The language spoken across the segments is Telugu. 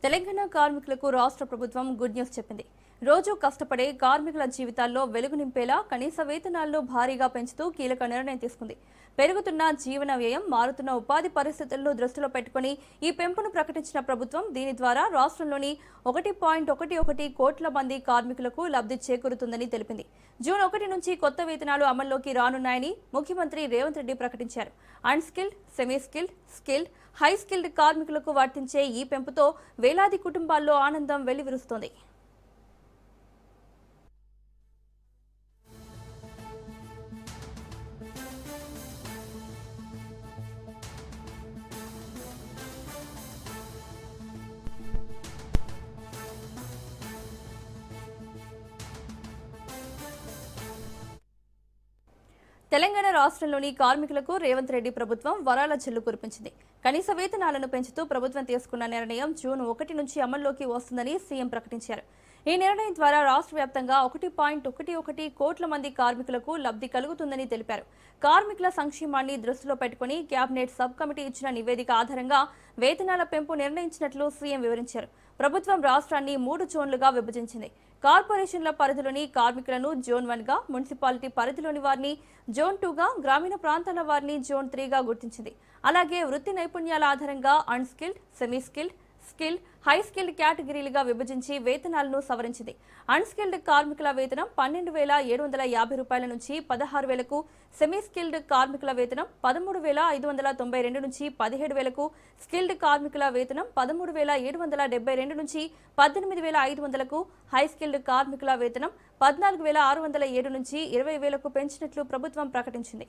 తెలంగాణ కార్మికులకు రాష్ట్ర ప్రభుత్వం గుడ్ న్యూస్ చెప్పింది. రోజు కష్టపడే కార్మికుల జీవితాల్లో వెలుగు నింపేలా కనీస వేతనాలను భారీగా పెంచుతూ కీలక నిర్ణయం తీసుకుంది. పెరుగుతున్న జీవన వ్యయం, మారుతున్న ఉపాధి పరిస్థితులను దృష్టిలో పెట్టుకుని ఈ పెంపును ప్రకటించిన ప్రభుత్వం దీని ద్వారా రాష్ట్రంలోని 1.11 కోట్ల మంది కార్మికులకు లబ్ధి చేకూరుతుందని తెలిపింది. జూన్ 1 నుంచి కొత్త వేతనాలు అమల్లోకి రానున్నాయని ముఖ్యమంత్రి రేవంత్ రెడ్డి ప్రకటించారు. Unskilled, semi skilled, skilled, high skilled కార్మికులకు వర్తించే ఈ పెంపుతో వేలాది కుటుంబాల్లో ఆనందం వెల్లివిరుస్తోంది. తెలంగాణ రాష్ట్రంలోని కార్మికులకు రేవంత్ రెడ్డి ప్రభుత్వం వరాల జల్లు కురిపించింది. కనీస వేతనాలను పెంచుతూ ప్రభుత్వం తీసుకున్న నిర్ణయం జూన్ 1 నుంచి అమల్లోకి వస్తుందని సీఎం ప్రకటించారు. ఈ నిర్ణయం ద్వారా రాష్ట్ర వ్యాప్తంగా 1.11 కోట్ల మంది కార్మికులకు లబ్ధి కలుగుతుందని తెలిపారు. కార్మికుల సంక్షేమాన్ని దృష్టిలో పెట్టుకుని కేబినెట్ సబ్ కమిటీ ఇచ్చిన నివేదిక ఆధారంగా వేతనాల పెంపు నిర్ణయించినట్లు సీఎం వివరించారు. ప్రభుత్వం రాష్ట్రాన్ని 3 జోన్లుగా విభజించింది. కార్పొరేషన్ల పరిధిలోని కార్మికులను జోన్ 1గా, మున్సిపాలిటీ పరిధిలోని వారిని జోన్ 2గా, గ్రామీణ ప్రాంతాల వారిని జోన్ 3గా గుర్తించింది. అలాగే వృత్తి నైపుణ్యాల ఆధారంగా unskilled, semi skilled, skilled, high skilled కేటగిరీలుగా విభజించి వేతనాలను సవరించింది. అన్స్కిల్డ్ కార్మికుల వేతనం 12,750 రూపాయల నుంచి 16,000కు, సెమీ స్కిల్డ్ కార్మికుల వేతనం 13,592 నుంచి 17,000కు, స్కిల్డ్ కార్మికుల వేతనం 13,772 నుంచి 18,500కు, హై స్కిల్డ్ కార్మికుల వేతనం 14,607 నుంచి 20,000కు పెంచినట్లు ప్రభుత్వం ప్రకటించింది.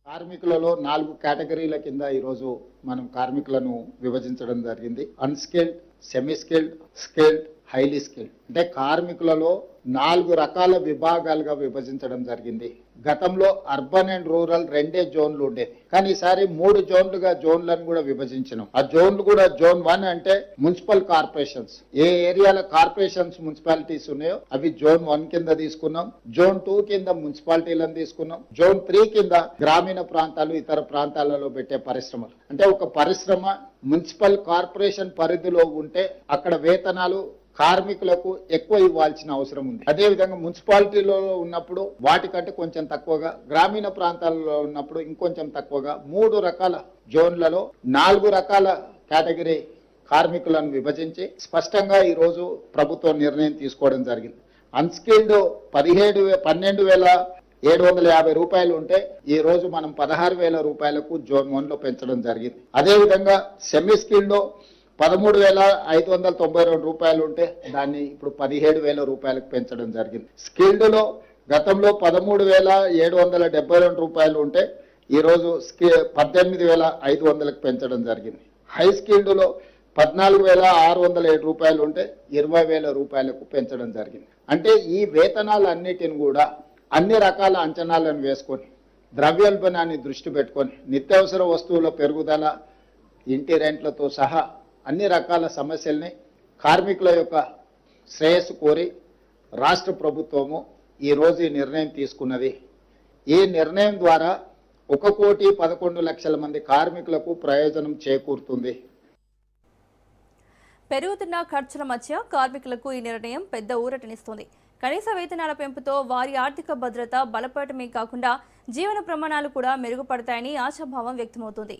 కార్మికులలో 4 కేటగిరీల కింద ఈరోజు మనం కార్మికులను విభజించడం జరిగింది. Unskilled, semi skilled, skilled, highly skilled. అంటే కార్మికులలో 4 రకాల విభాగాలుగా విభజించడం జరిగింది. గతంలో అర్బన్ అండ్ రూరల్ 2 జోన్లు ఉండేది, కానీ ఈసారి 3 జోన్లుగా జోన్లను కూడా విభజించినాం. ఆ జోన్లు కూడా జోన్ 1 అంటే మున్సిపల్ కార్పొరేషన్స్, ఏ ఏరియాల కార్పొరేషన్స్ మున్సిపాలిటీస్ ఉన్నాయో అవి జోన్ 1 కింద తీసుకున్నాం. జోన్ 2 కింద మున్సిపాలిటీలను తీసుకున్నాం. జోన్ 3 కింద గ్రామీణ ప్రాంతాలు, ఇతర ప్రాంతాలలో పెట్టే పరిశ్రమలు. అంటే ఒక పరిశ్రమ మున్సిపల్ కార్పొరేషన్ పరిధిలో ఉంటే అక్కడ వేతనాలు కార్మికులకు ఎక్కువ ఇవ్వాల్సిన అవసరం ఉంది. అదేవిధంగా మున్సిపాలిటీలో ఉన్నప్పుడు వాటికంటే కొంచెం తక్కువగా, గ్రామీణ ప్రాంతాల్లో ఉన్నప్పుడు ఇంకొంచెం తక్కువగా 3 రకాల జోన్లలో 4 రకాల కేటగిరీ కార్మికులను విభజించి స్పష్టంగా ఈరోజు ప్రభుత్వం నిర్ణయం తీసుకోవడం జరిగింది. అన్స్కిల్డ్ 12,750 రూపాయలు ఉంటే ఈ రోజు మనం 16,000 రూపాయలకు జోన్ 1లో పెంచడం జరిగింది. అదేవిధంగా సెమీ స్కిల్డ్ 13,592 రూపాయలు ఉంటే దాన్ని ఇప్పుడు 17,000 రూపాయలకు పెంచడం జరిగింది. స్కిల్డ్ లో గతంలో 13,772 రూపాయలు ఉంటే ఈ రోజు 18,500లకు పెంచడం జరిగింది. హై స్కిల్డ్ లో 14,607 రూపాయలు ఉంటే 20,000 రూపాయలకు పెంచడం జరిగింది. అంటే ఈ వేతనాలన్నిటిని కూడా అన్ని రకాల అంచనాలను వేసుకొని, ద్రవ్యోల్బణాన్ని దృష్టి పెట్టుకొని, నిత్యావసర వస్తువుల పెరుగుదల, ఇంటి రెంట్లతో సహా అన్ని రకాల సమస్యల్ని కార్మికుల యొక్క శ్రేయస్సు కోరి రాష్ట్ర ప్రభుత్వము ఈరోజు ఈ నిర్ణయం తీసుకున్నది. ఈ నిర్ణయం ద్వారా 1,11,00,000 మంది కార్మికులకు ప్రయోజనం చేకూరుతుంది. పెరుగుతున్న ఖర్చుల మధ్య కార్మికులకు ఈ నిర్ణయం పెద్ద ఊరటనిస్తోంది. కనీస వేతనాల పెంపుతో వారి ఆర్థిక భద్రత బలపడటమే కాకుండా జీవన ప్రమాణాలు కూడా మెరుగుపడతాయని ఆశాభావం వ్యక్తమవుతోంది.